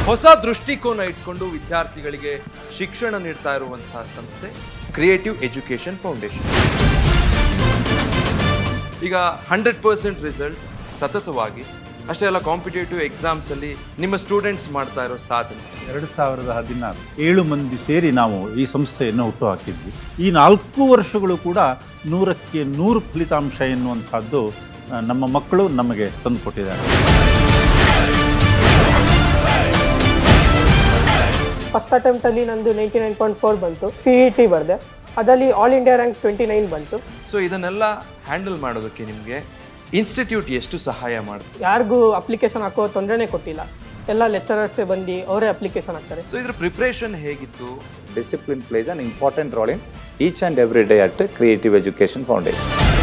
ಹೊಸ ದೃಷ್ಟಿಕೋನ ಇಟ್ಕೊಂಡು ವಿದ್ಯಾರ್ಥಿಗಳಿಗೆ ಶಿಕ್ಷಣ ನೀಡ್ತಾ ಇರುವಂತಹ ಸಂಸ್ಥೆ ಕ್ರಿಯೇಟಿವ್ ಎಜುಕೇಶನ್ ಫೌಂಡೇಶನ್. ಈಗ 100% ರಿಸಲ್ಟ್ ಸತತವಾಗಿ, ಅಷ್ಟೇ ಅಲ್ಲ ಕಾಂಪಿಟೇಟಿವ್ ಎಕ್ಸಾಮ್ಸ್ ಅಲ್ಲಿ ನಿಮ್ಮ ಸ್ಟೂಡೆಂಟ್ಸ್ ಮಾಡ್ತಾ ಇರೋ ಸಾಧನೆ. 2016 7 ಮಂದಿ ಸೇರಿ ನಾವು ಈ ಸಂಸ್ಥೆಯನ್ನು ಹುಟ್ಟು ಹಾಕಿದ್ವಿ. ಈ 4 ವರ್ಷಗಳು ಕೂಡ 100ಕ್ಕೆ 100 ಫಲಿತಾಂಶ ಎನ್ನುವಂಥದ್ದು ನಮ್ಮ ಮಕ್ಕಳು ನಮಗೆ ತಂದುಕೊಟ್ಟಿದ್ದಾರೆ. ಫಸ್ಟ್ ಅಟೆಂಪ್ಟ್ ಅಲ್ಲಿ ನಂದು 99.4 ಬಂತು. CET ಬರ್ದೆ, ಅದರಲ್ಲಿ ಆಲ್ ಇಂಡಿಯಾ ರ್ಯಾಂಕ್ 29 ಬಂತು. ಸೊ ಇದನ್ನೆಲ್ಲ ಹ್ಯಾಂಡಲ್ ಮಾಡೋದಕ್ಕೆ ನಿಮಗೆ ಇನ್ಸ್ಟಿಟ್ಯೂಟ್ ಎಷ್ಟು ಸಹಾಯ ಮಾಡುತ್ತೆ? ಯಾರಿಗೂ ಅಪ್ಲಿಕೇಶನ್ ಹಾಕೋ ತೊಂದರೆನೇ ಕೊಟ್ಟಿಲ್ಲ. ಎಲ್ಲ ಲೆಕ್ಚರರ್ಸೇ ಬಂದು ಅವರೇ ಅಪ್ಲಿಕೇಶನ್ ಹಾಕ್ತಾರೆ. ಸೊ ಇದ್ರ ಪ್ರಿಪರೇಷನ್ ಹೇಗಿತ್ತು? Discipline plays an important role in each and every day at Creative Education Foundation.